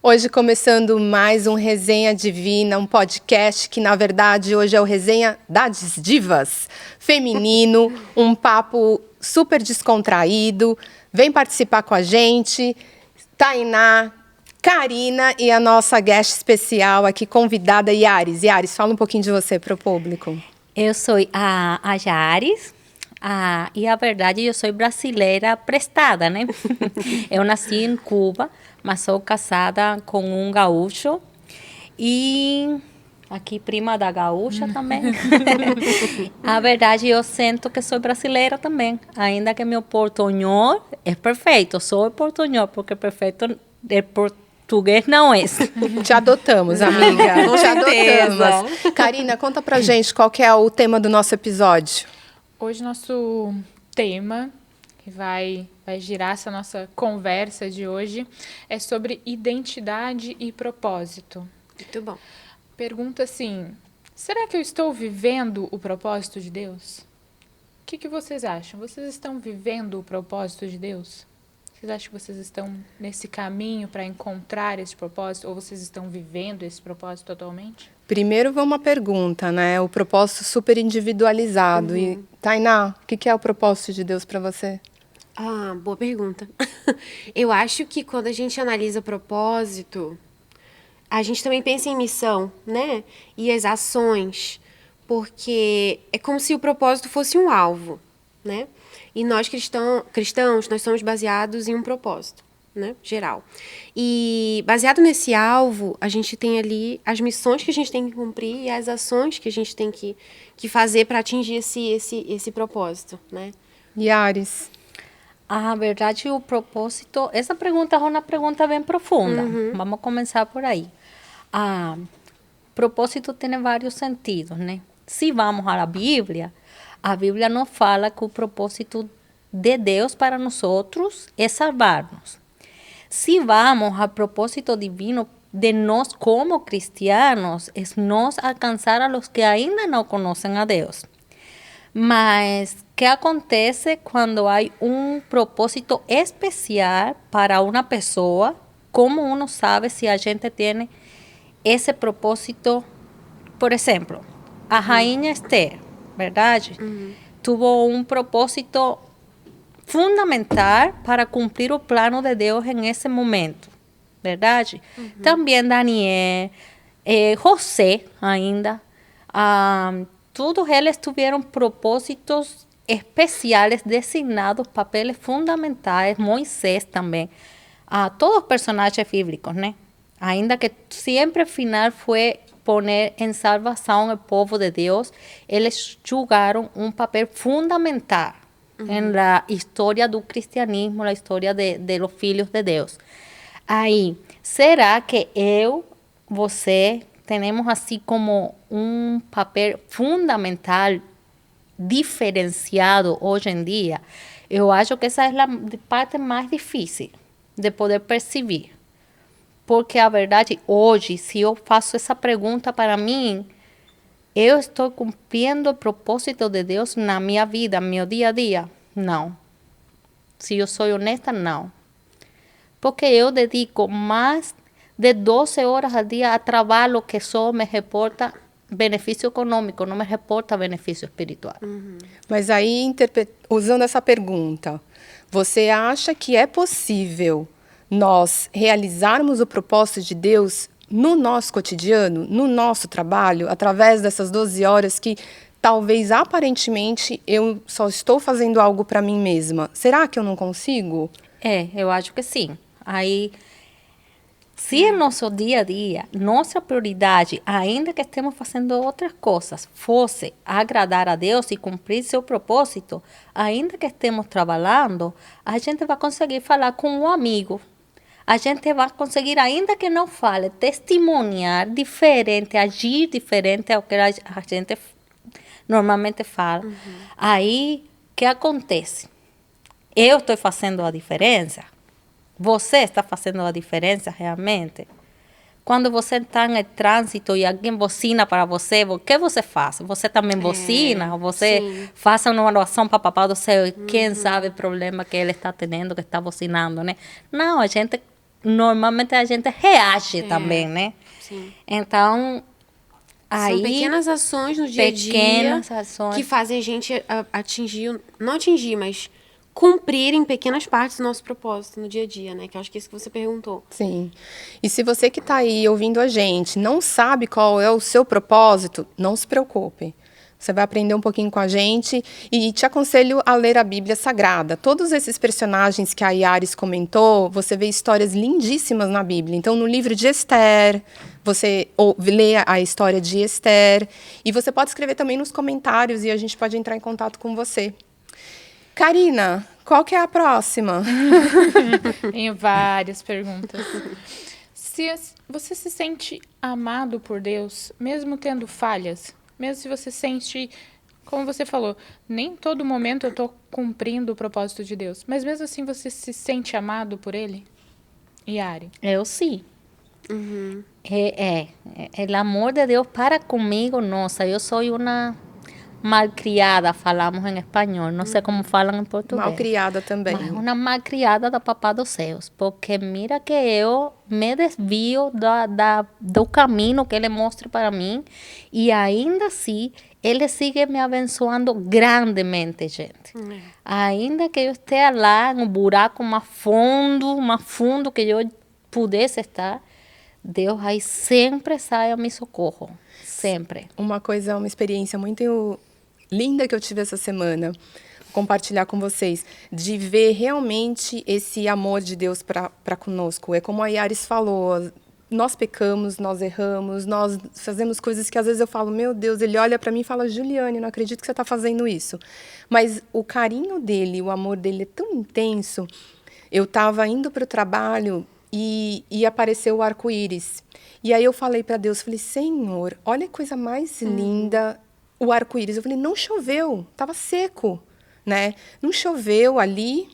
Hoje começando mais um Resenha Divina, um podcast que na verdade hoje é o Resenha das Divas, feminino, um papo super descontraído. Vem participar com a gente, Tainá, Karina e a nossa guest especial aqui, convidada, Yaris. Yaris, fala um pouquinho de você para o público. Eu sou a Yaris. E a verdade, eu sou brasileira prestada, né? Eu nasci em Cuba, mas sou casada com um gaúcho. E aqui, prima da gaúcha também. A verdade, eu sinto que sou brasileira também. Ainda que meu portunhol é perfeito. Sou portunhol, porque perfeito é português não é. Te adotamos, amiga. Com certeza. Adotamos. Karina, conta pra gente qual que é o tema do nosso episódio. Hoje nosso tema, que vai girar essa nossa conversa de hoje, é sobre identidade e propósito. Muito bom. Pergunta assim, será que eu estou vivendo o propósito de Deus? O que vocês acham? Vocês estão vivendo o propósito de Deus? Vocês acham que vocês estão nesse caminho para encontrar esse propósito? Ou vocês estão vivendo esse propósito atualmente? Primeiro vem uma pergunta, né? O propósito super individualizado. E, Tainá, o que é o propósito de Deus para você? Boa pergunta. Eu acho que quando a gente analisa propósito, a gente também pensa em missão, né? E as ações, porque é como se o propósito fosse um alvo, né? E nós cristãos, nós somos baseados em um propósito, né? Geral. E baseado nesse alvo, a gente tem ali as missões que a gente tem que cumprir e as ações que a gente tem que fazer para atingir esse propósito, né? Yaris. A verdade, o propósito... Essa pergunta é uma pergunta bem profunda. Vamos começar por aí. Propósito tem vários sentidos, né? Se vamos à Bíblia, a Bíblia nos fala que o propósito de Deus para nós outros é salvar-nos. Se vamos ao propósito divino de nós como cristianos, é nos alcançar a los que ainda não conhecem a Deus. Mas, o que acontece quando há um propósito especial para uma pessoa? Como uno sabe se a gente tem esse propósito? Por exemplo, a rainha Esther, verdade? Tuvo um propósito fundamental para cumprir o plano de Deus em esse momento, verdade? Também Daniel, José ainda, todos eles tiveram propósitos especiais designados, papéis fundamentais, Moisés também, todos os personagens bíblicos, né? Ainda que sempre o final foi poner em salvação o povo de Deus, eles jogaram um papel fundamental na história do cristianismo, na história de los filhos de Deus. Aí, será que você, temos assim como um papel fundamental, diferenciado hoje em dia? Eu acho que essa é a parte mais difícil de poder perceber. Porque a verdade, hoje, se eu faço essa pergunta para mim, eu estou cumprindo o propósito de Deus na minha vida, no meu dia a dia? Não. Se eu sou honesta, não. Porque eu dedico mais de 12 horas ao dia a trabalho que só me reporta benefício econômico, não me reporta benefício espiritual. Mas aí, usando essa pergunta, você acha que é possível nós realizarmos o propósito de Deus no nosso cotidiano, no nosso trabalho, através dessas 12 horas que talvez aparentemente eu só estou fazendo algo para mim mesma? Será que eu não consigo? Eu acho que sim. Aí, se no nosso dia a dia, nossa prioridade, ainda que estemos fazendo outras coisas, fosse agradar a Deus e cumprir seu propósito, ainda que estemos trabalhando, a gente vai conseguir falar com um amigo. A gente vai conseguir, ainda que não fale, testemunhar diferente, agir diferente ao que a gente normalmente fala. Aí, o que acontece? Eu estou fazendo a diferença? Você está fazendo a diferença realmente? Quando você está no trânsito e alguém buzina para você, o que você faz? Você também buzina? Você faz uma oração para papai do céu e quem sabe o problema que ele está tendo, que está buzinando, né? Não, a gente normalmente a gente reage também, né? Sim. Então, aí... São pequenas ações no dia a dia pequenas ações. que fazem a gente atingir, não atingir, mas cumprir em pequenas partes o nosso propósito no dia a dia, né? Que eu acho que é isso que você perguntou. Sim. E se você que está aí ouvindo a gente não sabe qual é o seu propósito, não se preocupe. Você vai aprender um pouquinho com a gente e te aconselho a ler a Bíblia Sagrada. Todos esses personagens que a Yaris comentou, você vê histórias lindíssimas na Bíblia. Então, no livro de Esther, você lê a história de Esther. E você pode escrever também nos comentários e a gente pode entrar em contato com você. Karina, qual que é a próxima? Tenho várias perguntas. Você se sente amado por Deus, mesmo tendo falhas? Mesmo se você sente, como você falou, nem todo momento eu estou cumprindo o propósito de Deus, mas mesmo assim você se sente amado por Ele? Yari? Eu sim. O amor de Deus para comigo, nossa, eu sou uma malcriada, falamos em espanhol, não sei como falam em português. Malcriada também. Mas uma malcriada da Papá dos Céus, porque mira que eu me desvio do caminho que Ele mostra para mim e ainda assim Ele sigue me abençoando grandemente, gente. Ainda que eu esteja lá no buraco mais fundo que eu pudesse estar, Deus aí sempre sai a me socorro, sempre. Uma experiência muito linda que eu tive essa semana, compartilhar com vocês, de ver realmente esse amor de Deus para conosco. É como a Yaris falou, nós pecamos, nós erramos, nós fazemos coisas que às vezes eu falo, meu Deus, ele olha para mim e fala, Juliane, não acredito que você está fazendo isso. Mas o carinho dele, o amor dele é tão intenso. Eu estava indo para o trabalho e apareceu o arco-íris. E aí eu falei para Deus, falei, Senhor, olha a coisa mais linda, o arco-íris. Eu falei, não choveu, estava seco, né? Não choveu ali,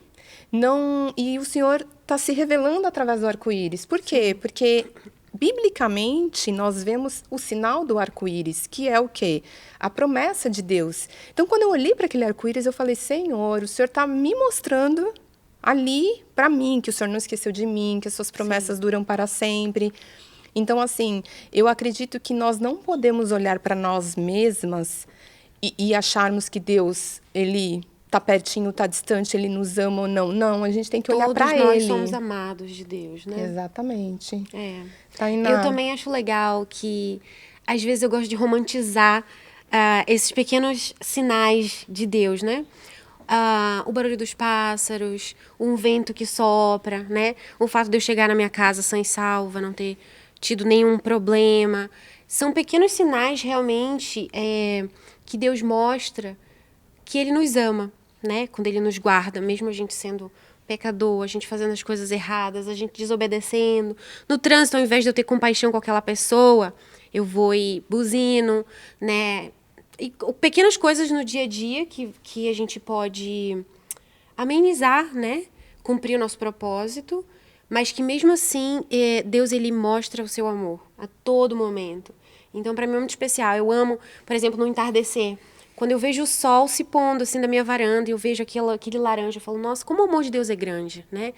não, e o Senhor está se revelando através do arco-íris. Por quê? Porque biblicamente nós vemos o sinal do arco-íris, que é o quê? A promessa de Deus. Então, quando eu olhei para aquele arco-íris, eu falei, Senhor, o Senhor está me mostrando ali para mim que o Senhor não esqueceu de mim, que as suas promessas duram para sempre. Então, assim, eu acredito que nós não podemos olhar para nós mesmas e acharmos que Deus, Ele está pertinho, está distante, Ele nos ama ou não. Não, a gente tem que olhar para Ele. Todos nós somos amados de Deus, né? Exatamente. Tainá. Eu também acho legal que, às vezes, eu gosto de romantizar esses pequenos sinais de Deus, né? O barulho dos pássaros, um vento que sopra, né? O fato de eu chegar na minha casa sã e salva, não ter tido nenhum problema. São pequenos sinais, realmente, que Deus mostra que Ele nos ama, né? Quando Ele nos guarda, mesmo a gente sendo pecador, a gente fazendo as coisas erradas, a gente desobedecendo. No trânsito, ao invés de eu ter compaixão com aquela pessoa, eu vou e buzino, né? E pequenas coisas no dia a dia que a gente pode amenizar, né? Cumprir o nosso propósito, mas que mesmo assim Deus ele mostra o seu amor a todo momento. Então, para mim é muito especial. Eu amo, por exemplo, no entardecer. Quando eu vejo o sol se pondo assim da minha varanda e eu vejo aquele laranja, eu falo, nossa, como o amor de Deus é grande, né?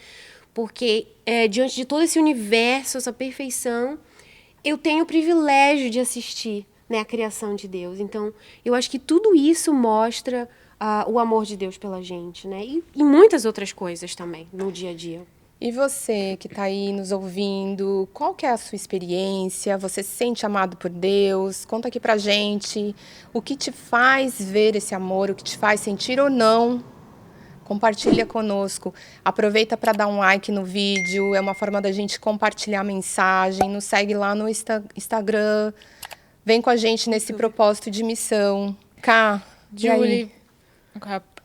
Porque diante de todo esse universo, essa perfeição, eu tenho o privilégio de assistir, né, a criação de Deus. Então, eu acho que tudo isso mostra o amor de Deus pela gente, né? E muitas outras coisas também no dia a dia. E você que está aí nos ouvindo, qual que é a sua experiência? Você se sente amado por Deus? Conta aqui pra gente o que te faz ver esse amor, o que te faz sentir ou não. Compartilha conosco. Aproveita para dar um like no vídeo, é uma forma da gente compartilhar a mensagem. Nos segue lá no Instagram. Vem com a gente nesse propósito de missão. Cá, Julie,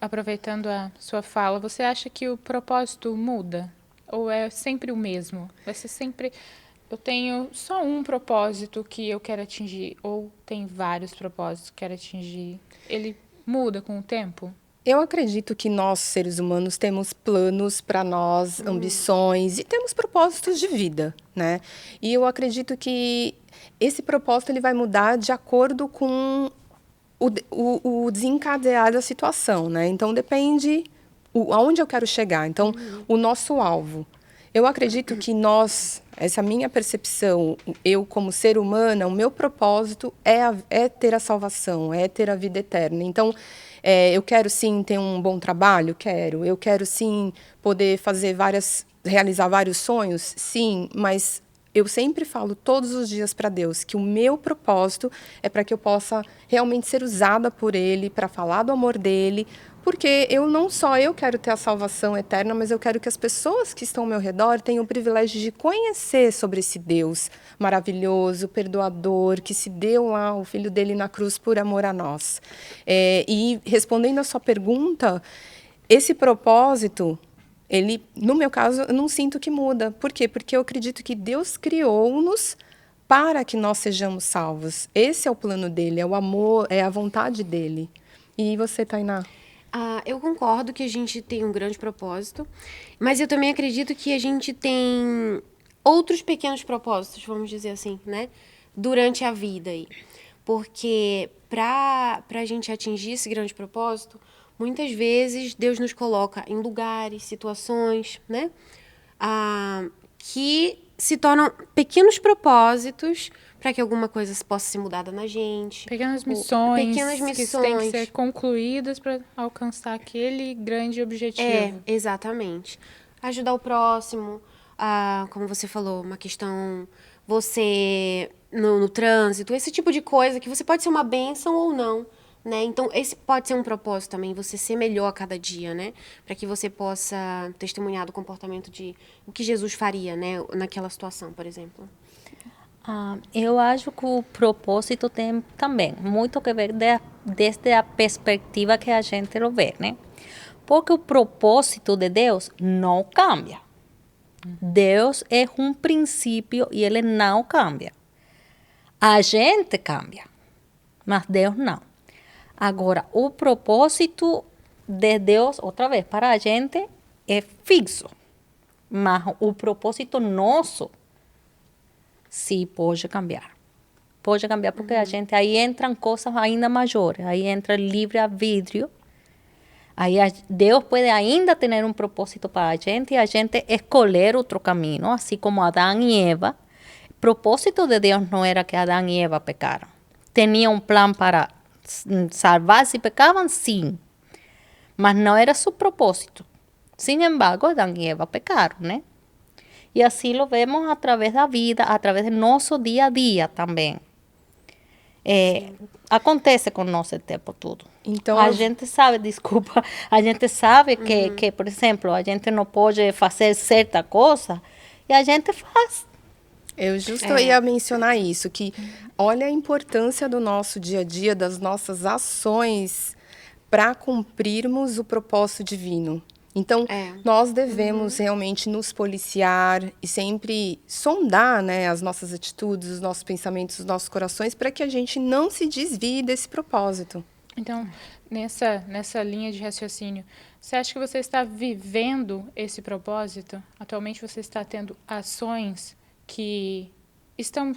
aproveitando a sua fala, você acha que o propósito muda? Ou é sempre o mesmo? Vai ser sempre... Eu tenho só um propósito que eu quero atingir, ou tem vários propósitos que eu quero atingir. Ele muda com o tempo? Eu acredito que nós, seres humanos, temos planos para nós, ambições, e temos propósitos de vida, né? E eu acredito que esse propósito ele vai mudar de acordo com o desencadear da situação, né? Então, depende aonde eu quero chegar. Então, o nosso alvo. Eu acredito que nós, essa minha percepção, eu como ser humana, o meu propósito é ter a salvação, é ter a vida eterna. Então, eu quero sim ter um bom trabalho? Quero. Eu quero sim poder realizar vários sonhos? Sim, mas eu sempre falo todos os dias para Deus que o meu propósito é para que eu possa realmente ser usada por Ele, para falar do amor dele, porque não só eu quero ter a salvação eterna, mas eu quero que as pessoas que estão ao meu redor tenham o privilégio de conhecer sobre esse Deus maravilhoso, perdoador, que se deu lá o Filho dele na cruz por amor a nós. E respondendo a sua pergunta, esse propósito, no meu caso, eu não sinto que muda. Por quê? Porque eu acredito que Deus criou-nos para que nós sejamos salvos. Esse é o plano dele, é o amor, é a vontade dele. E você, Tainá? Eu concordo que a gente tem um grande propósito, mas eu também acredito que a gente tem outros pequenos propósitos, vamos dizer assim, né? Durante a vida aí. Porque para a gente atingir esse grande propósito, muitas vezes Deus nos coloca em lugares, situações, né? Que se tornam pequenos propósitos para que alguma coisa possa ser mudada na gente. Pequenas missões, Pequenas que têm que missões. ser concluídas para alcançar aquele grande objetivo. Exatamente. Ajudar o próximo, como você falou, uma questão, você no trânsito, esse tipo de coisa que você pode ser uma bênção ou não, né? Então, esse pode ser um propósito também, você ser melhor a cada dia, né? Para que você possa testemunhar do comportamento de o que Jesus faria, né? Naquela situação, por exemplo. Eu acho que o propósito tem também muito que ver desde a perspectiva que a gente lo vê, né? Porque o propósito de Deus não cambia. Deus é um princípio e ele não cambia. A gente cambia, mas Deus não. Agora, o propósito de Deus, outra vez, para a gente é fixo. Mas o propósito nosso sim pode cambiar. Pode cambiar porque a gente, aí entram coisas ainda maiores. Aí entra livre-arbítrio. Aí Deus pode ainda ter um propósito para a gente e a gente escolher outro caminho, assim como Adão e Eva. O propósito de Deus não era que Adão e Eva pecaram. Tinha um plano para salvar se pecavam, sim. Mas não era seu propósito. Sin embargo, Adão e Eva pecaram, né? E assim lo vemos através da vida, através do nosso dia a dia também. Acontece conosco o tempo todo. Então, A gente sabe, desculpa, a gente sabe que, por exemplo, a gente não pode fazer certa coisa e a gente faz. eu justo ia mencionar isso, que olha a importância do nosso dia a dia, das nossas ações para cumprirmos o propósito divino. Então, nós devemos realmente nos policiar e sempre sondar, né, as nossas atitudes, os nossos pensamentos, os nossos corações, para que a gente não se desvie desse propósito. Então, nessa linha de raciocínio, você acha que você está vivendo esse propósito? Atualmente você está tendo ações que estão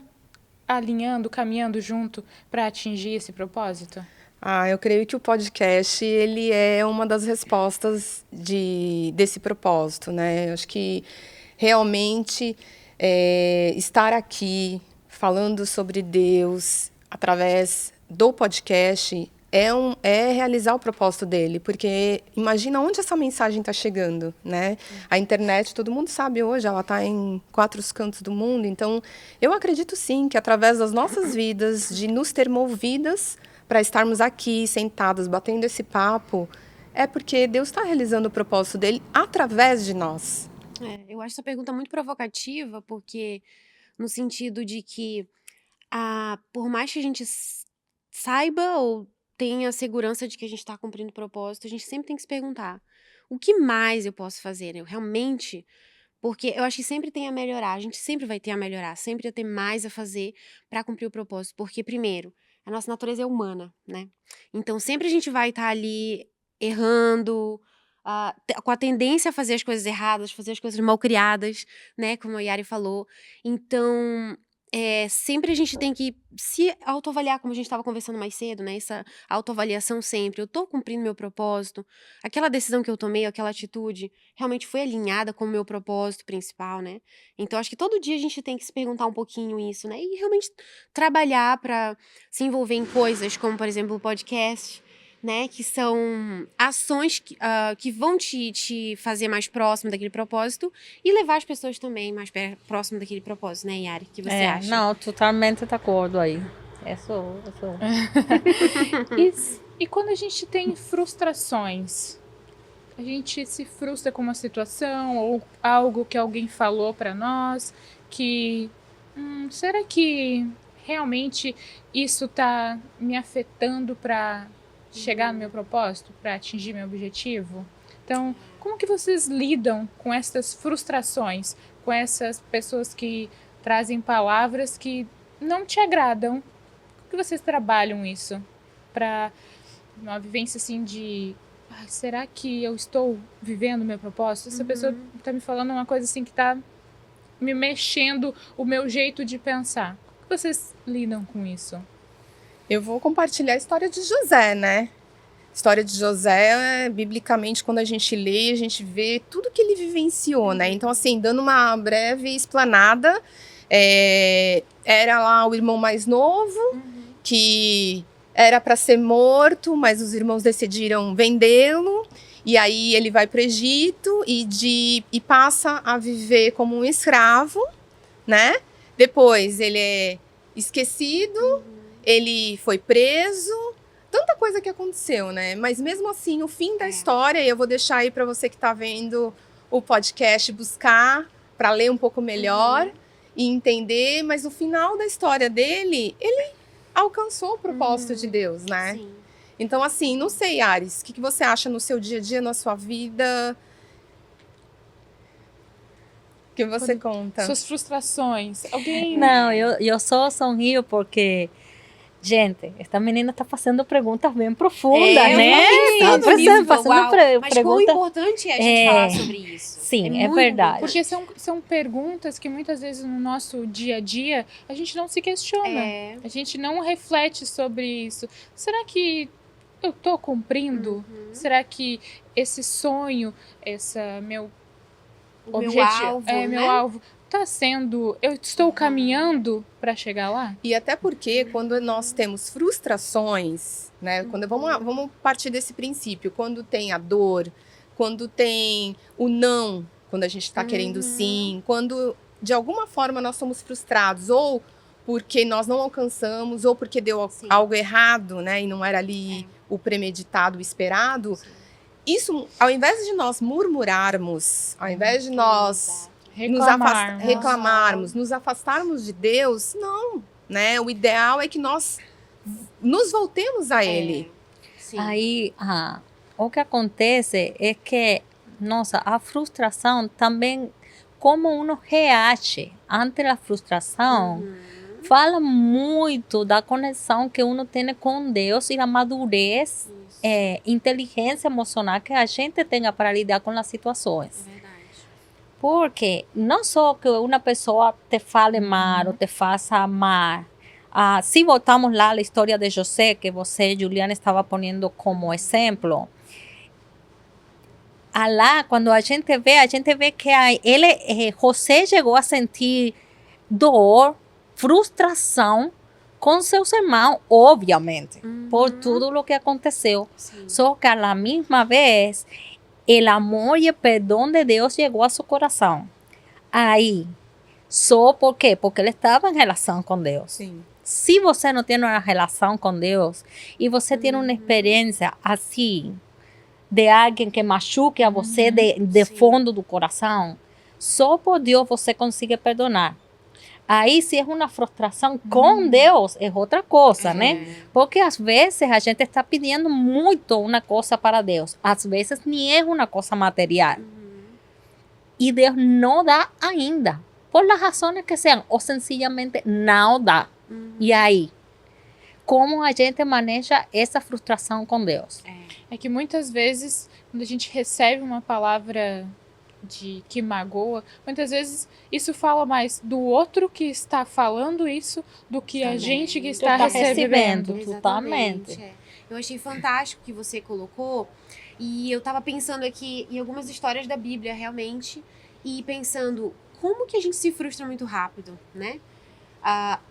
alinhando, caminhando junto para atingir esse propósito? Eu creio que o podcast ele é uma das respostas desse propósito, né? Eu acho que realmente estar aqui falando sobre Deus através do podcast é realizar o propósito dele, porque imagina onde essa mensagem está chegando, né? A internet, todo mundo sabe hoje, ela está em 4 cantos do mundo, então eu acredito sim que através das nossas vidas, de nos ter movidas para estarmos aqui, sentados, batendo esse papo, é porque Deus está realizando o propósito dele através de nós. Eu acho essa pergunta muito provocativa, porque no sentido de que, por mais que a gente saiba ou tenha a segurança de que a gente está cumprindo o propósito, a gente sempre tem que se perguntar, o que mais eu posso fazer? Eu realmente... Porque eu acho que sempre tem a melhorar, a gente sempre vai ter a melhorar, sempre vai ter mais a fazer para cumprir o propósito. Porque, primeiro, a nossa natureza é humana, né? Então, sempre a gente vai estar ali errando, com a tendência a fazer as coisas erradas, fazer as coisas mal criadas, né? Como a Yari falou. Então, sempre a gente tem que se autoavaliar, como a gente estava conversando mais cedo, né? Essa autoavaliação sempre. Eu tô cumprindo meu propósito? Aquela decisão que eu tomei, aquela atitude, realmente foi alinhada com o meu propósito principal, né? Então, acho que todo dia a gente tem que se perguntar um pouquinho isso, né? E realmente trabalhar para se envolver em coisas como, por exemplo, o podcast, né? Que são ações que vão te fazer mais próximo daquele propósito e levar as pessoas também mais próximo daquele propósito, né, Yari? O que você acha? Não, totalmente de acordo aí. Isso. E quando a gente tem frustrações, a gente se frustra com uma situação ou algo que alguém falou pra nós, que será que realmente isso tá me afetando pra chegar no meu propósito, pra atingir meu objetivo? Então, como que vocês lidam com essas frustrações, com essas pessoas que trazem palavras que não te agradam? Como que vocês trabalham isso para uma vivência assim de será que eu estou vivendo o meu propósito? Essa pessoa tá me falando uma coisa assim que tá me mexendo o meu jeito de pensar. Como que vocês lidam com isso? Eu vou compartilhar a história de José, né? A história de José, biblicamente, quando a gente lê, a gente vê tudo que ele vivenciou, né? Então, assim, dando uma breve explanada, era lá o irmão mais novo, que era para ser morto, mas os irmãos decidiram vendê-lo. E aí ele vai para o Egito e passa a viver como um escravo, né? Depois ele é esquecido, ele foi preso, tanta coisa que aconteceu, né? Mas mesmo assim, o fim da história, eu vou deixar aí para você que está vendo o podcast buscar, para ler um pouco melhor e entender, mas o final da história dele, ele alcançou o propósito de Deus, né? Sim. Então, assim, não sei, Ares, o que você acha no seu dia a dia, na sua vida? O que você conta? Suas frustrações. Alguém. Não, eu só sorrio porque, gente, esta menina está fazendo perguntas bem profundas, né? Pensando nisso, Fazendo uau. Mas quão perguntas. importante é a gente falar sobre isso. Sim, é muito verdade. Porque são perguntas que muitas vezes no nosso dia a dia a gente não se questiona. A gente não reflete sobre isso. Será que eu tô cumprindo? Será que esse sonho, meu objetivo, meu alvo, tá sendo... Eu estou caminhando para chegar lá? E até porque quando nós temos frustrações, né? Vamos partir desse princípio. Quando tem a dor, quando tem o não, quando a gente está querendo sim, quando de alguma forma nós somos frustrados, ou porque nós não alcançamos, ou porque deu algo errado, né? E não era ali o premeditado, o esperado. Isso, ao invés de nós murmurarmos, ao invés de nós reclamarmos, nos afastarmos de Deus, não, né? O ideal é que nós nos voltemos a Ele. Sim. Aí, o que acontece é que, nossa, a frustração também, como uno reage ante a frustração, fala muito da conexão que uno tem com Deus e da madurez, inteligência emocional que a gente tenha para lidar com as situações. É verdade. Porque não só que uma pessoa te fale mal ou te faça mal. Se voltamos lá à história de José, que você, Juliana, estava ponendo como exemplo, lá, quando a gente vê que José chegou a sentir dor, frustração com seus irmãos, obviamente, por tudo o que aconteceu. Sim. Só que a mesma vez, o amor e o perdão de Deus chegou a seu coração. Aí, só por quê? Porque ele estava em relação com Deus. Sim. Se você não tem uma relação com Deus e você tem uma experiência assim, de alguém que machuque a você de fundo do coração, só por Deus você consegue perdonar. Aí, se é uma frustração com Deus, é outra coisa, né? Porque às vezes a gente está pedindo muito uma coisa para Deus. Às vezes nem é uma coisa material. E Deus não dá ainda. Por as razões que sejam. Ou sencillamente não dá. E aí? Como a gente maneja essa frustração com Deus? É que muitas vezes, quando a gente recebe uma palavra de que magoa, muitas vezes isso fala mais do outro que está falando isso do que a Também. gente que Tu está tá recebendo. recebendo. Totalmente. É. Eu achei fantástico que você colocou. E eu tava pensando aqui em algumas histórias da Bíblia, realmente. E pensando, como que a gente se frustra muito rápido, né?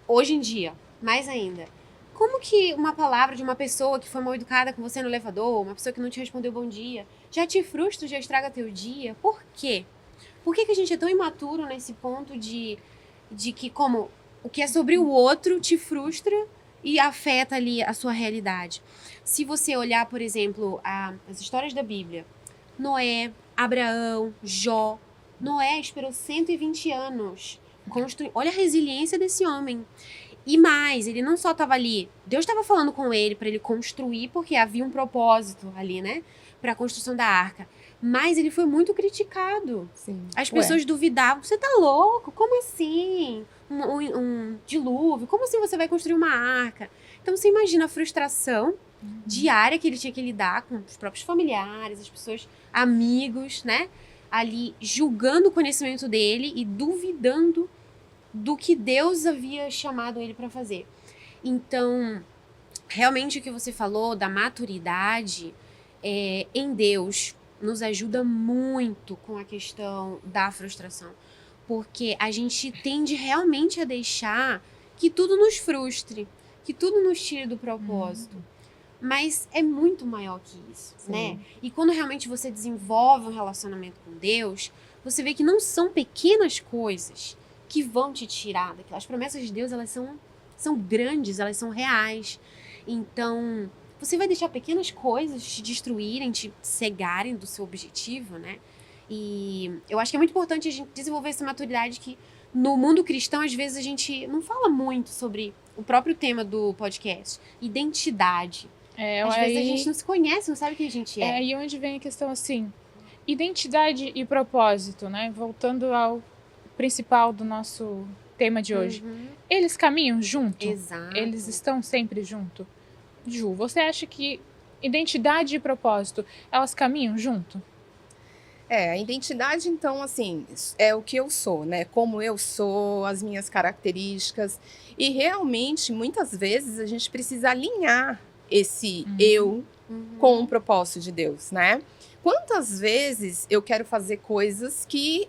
Hoje em dia, mais ainda. Como que uma palavra de uma pessoa que foi mal educada com você no elevador, uma pessoa que não te respondeu bom dia, já te frustra, já estraga teu dia? Por quê? Por que a gente é tão imaturo nesse ponto de que como o que é sobre o outro te frustra e afeta ali a sua realidade? Se você olhar, por exemplo, as histórias da Bíblia, Noé, Abraão, Jó. Noé esperou 120 anos. Olha a resiliência desse homem. E mais, ele não só estava ali, Deus estava falando com ele para ele construir, porque havia um propósito ali, né? Para a construção da arca. Mas ele foi muito criticado. Sim. As pessoas duvidavam. Você tá louco? Como assim? Um dilúvio? Como assim você vai construir uma arca? Então você imagina a frustração diária que ele tinha que lidar com os próprios familiares, as pessoas, amigos, né? Ali julgando o conhecimento dele e duvidando do que Deus havia chamado ele para fazer. Então, realmente o que você falou da maturidade em Deus nos ajuda muito com a questão da frustração. Porque a gente tende realmente a deixar que tudo nos frustre, que tudo nos tire do propósito. Mas é muito maior que isso, né? E quando realmente você desenvolve um relacionamento com Deus, você vê que não são pequenas coisas que vão te tirar daquilo. As promessas de Deus, elas são grandes, elas são reais. Então, você vai deixar pequenas coisas te destruírem, te cegarem do seu objetivo, né? E eu acho que é muito importante a gente desenvolver essa maturidade que no mundo cristão, às vezes, a gente não fala muito sobre o próprio tema do podcast, identidade. Às vezes a gente não se conhece, não sabe quem a gente é. É aí onde vem a questão assim, identidade e propósito, né? Voltando ao principal do nosso tema de hoje. Eles caminham junto? Exato. Eles estão sempre junto? Ju, você acha que identidade e propósito, elas caminham junto? A identidade, então, assim, é o que eu sou, né? Como eu sou, as minhas características. E realmente, muitas vezes, a gente precisa alinhar esse eu com o propósito de Deus, né? Quantas vezes eu quero fazer coisas que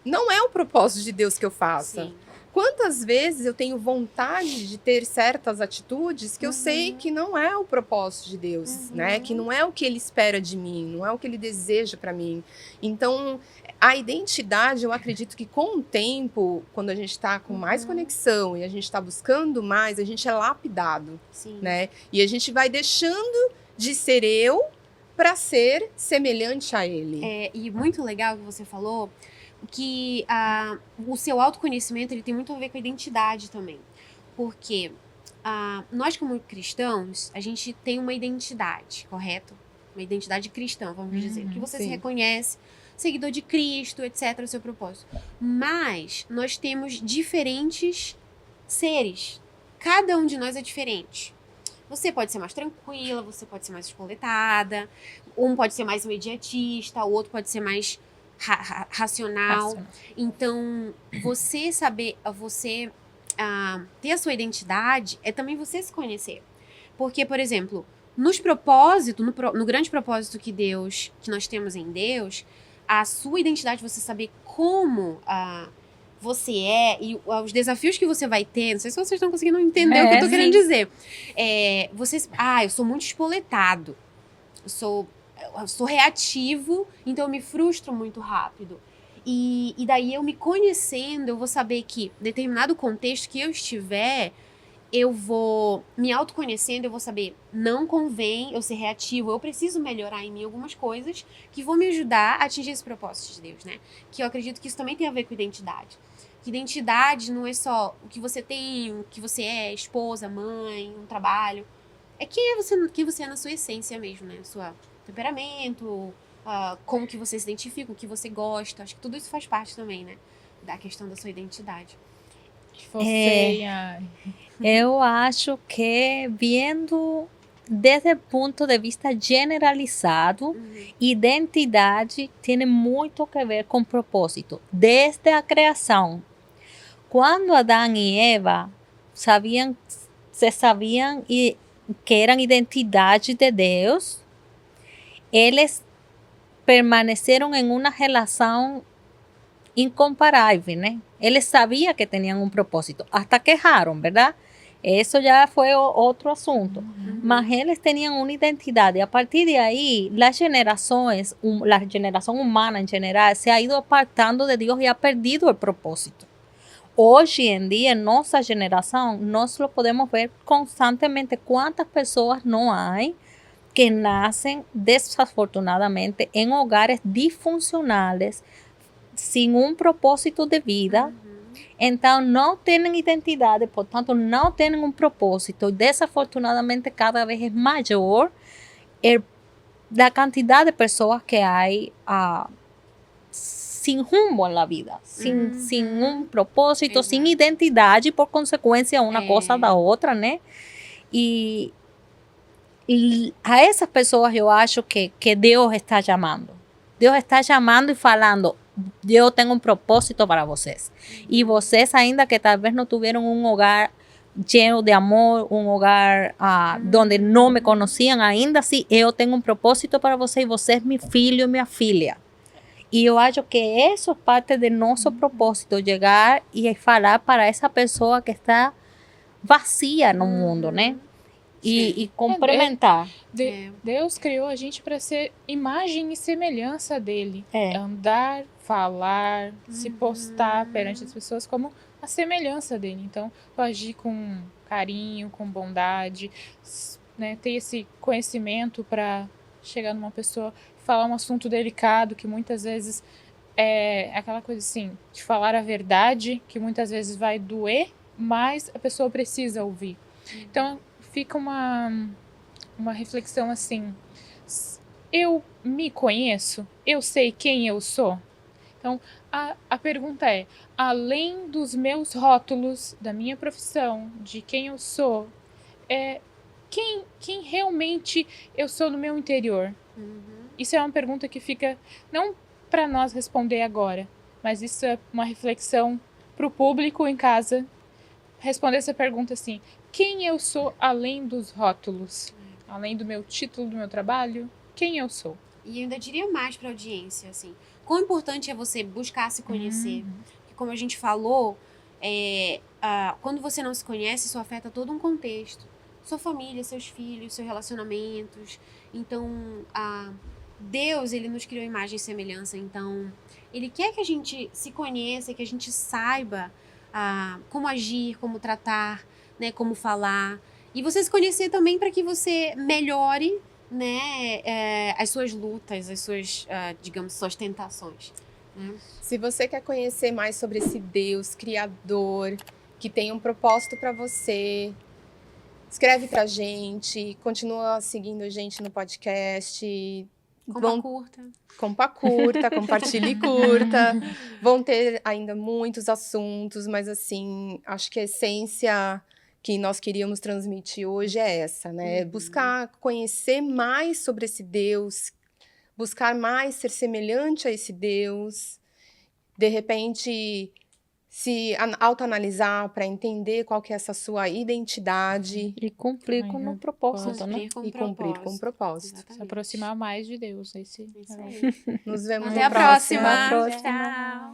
não é o propósito de Deus que eu faça? Sim. Quantas vezes eu tenho vontade de ter certas atitudes que eu sei que não é o propósito de Deus, né? Que não é o que Ele espera de mim, não é o que Ele deseja para mim. Então, a identidade, eu acredito que com o tempo, quando a gente está com mais conexão e a gente está buscando mais, a gente é lapidado, Sim. né? E a gente vai deixando de ser eu para ser semelhante a Ele. E muito legal que você falou que o seu autoconhecimento ele tem muito a ver com a identidade também. Porque nós, como cristãos, a gente tem uma identidade, correto? Uma identidade cristã, vamos dizer. Que você se reconhece, seguidor de Cristo, etc., o seu propósito. Mas nós temos diferentes seres. Cada um de nós é diferente. Você pode ser mais tranquila, você pode ser mais espoletada, um pode ser mais imediatista, o outro pode ser mais racional. Então, você saber, você ter a sua identidade é também você se conhecer. Porque, por exemplo, nos propósitos, no grande propósito que nós temos em Deus, a sua identidade, você saber como você é e os desafios que você vai ter, não sei se vocês estão conseguindo entender o que eu tô querendo dizer. Eu sou muito espoletado, eu sou reativo, então eu me frustro muito rápido. E daí eu me conhecendo, eu vou saber que em determinado contexto que eu estiver, eu vou me autoconhecendo, eu vou saber, não convém eu ser reativo, eu preciso melhorar em mim algumas coisas que vão me ajudar a atingir esse propósito de Deus, né? Que eu acredito que isso também tem a ver com identidade. Que identidade não é só o que você tem, o que você é, esposa, mãe, um trabalho. É quem você é na sua essência mesmo, né? Seu temperamento, como que você se identifica, o que você gosta. Acho que tudo isso faz parte também, né? Da questão da sua identidade. Eu acho que vendo desde o ponto de vista generalizado, identidade tem muito a ver com propósito. Desde a criação, quando Adão e Eva sabiam que eram identidade de Deus, eles permaneceram em uma relação incomparável, né? Eles sabiam que tinham um propósito, até que erraram, verdade? Isso já foi outro assunto. Mas eles tinham uma identidade. A partir de aí, as gerações, a geração humana em geral, se ha ido apartando de Deus e ha perdido o propósito. Hoje em dia, nossa geração, nós lo podemos ver constantemente. Quantas pessoas não há que nascem, desafortunadamente, em hogares disfuncionais, sem um propósito de vida. Então, não têm identidade, portanto, não têm um propósito. Desafortunadamente, cada vez é maior a quantidade de pessoas que há sem rumo na vida, sem um propósito, Exato. sem identidade, por consequência, uma coisa da outra, né? E a essas pessoas eu acho que Deus está chamando. Deus está chamando e falando: eu tenho um propósito para vocês. E vocês, ainda que talvez não tiveram um hogar lleno de amor, um hogar onde não me conheciam, ainda assim, eu tenho um propósito para vocês. Você é meu filho e minha filha. E eu acho que isso é parte do nosso propósito, chegar e falar para essa pessoa que está vazia no mundo, né? E complementar. Deus criou a gente para ser imagem e semelhança dele. É. Andar, falar, se postar perante as pessoas como a semelhança dele. Então, agir com carinho, com bondade, né, ter esse conhecimento para chegar numa pessoa, falar um assunto delicado que muitas vezes é aquela coisa assim, de falar a verdade, que muitas vezes vai doer, mas a pessoa precisa ouvir. Então, fica uma reflexão assim: eu me conheço? Eu sei quem eu sou? Então, a pergunta é: além dos meus rótulos, da minha profissão, de quem eu sou, quem realmente eu sou no meu interior? Isso é uma pergunta que fica, não para nós responder agora, mas isso é uma reflexão para o público em casa. Responder essa pergunta assim: quem eu sou além dos rótulos? Além do meu título, do meu trabalho, quem eu sou? E eu ainda diria mais para a audiência, assim, quão importante é você buscar se conhecer. Porque, como a gente falou, quando você não se conhece, isso afeta todo um contexto. Sua família, seus filhos, seus relacionamentos. Então, Deus, ele nos criou imagem e semelhança. Então, ele quer que a gente se conheça, que a gente saiba como agir, como tratar, né, como falar. E você se conhecer também para que você melhore, né, as suas lutas, as suas, digamos, suas tentações. Né? Se você quer conhecer mais sobre esse Deus criador, que tem um propósito para você, escreve pra gente, continua seguindo a gente no podcast. Compa curta, compartilhe e curta. Vão ter ainda muitos assuntos, mas assim, acho que a essência que nós queríamos transmitir hoje é essa, né? Buscar conhecer mais sobre esse Deus, buscar mais ser semelhante a esse Deus, de repente se autoanalisar para entender qual que é essa sua identidade E cumprir com o propósito, né? e cumprir com o propósito. Exatamente. Se aproximar mais de Deus. Isso aí. Nos vemos Até no a próxima. Até a próxima. Tchau.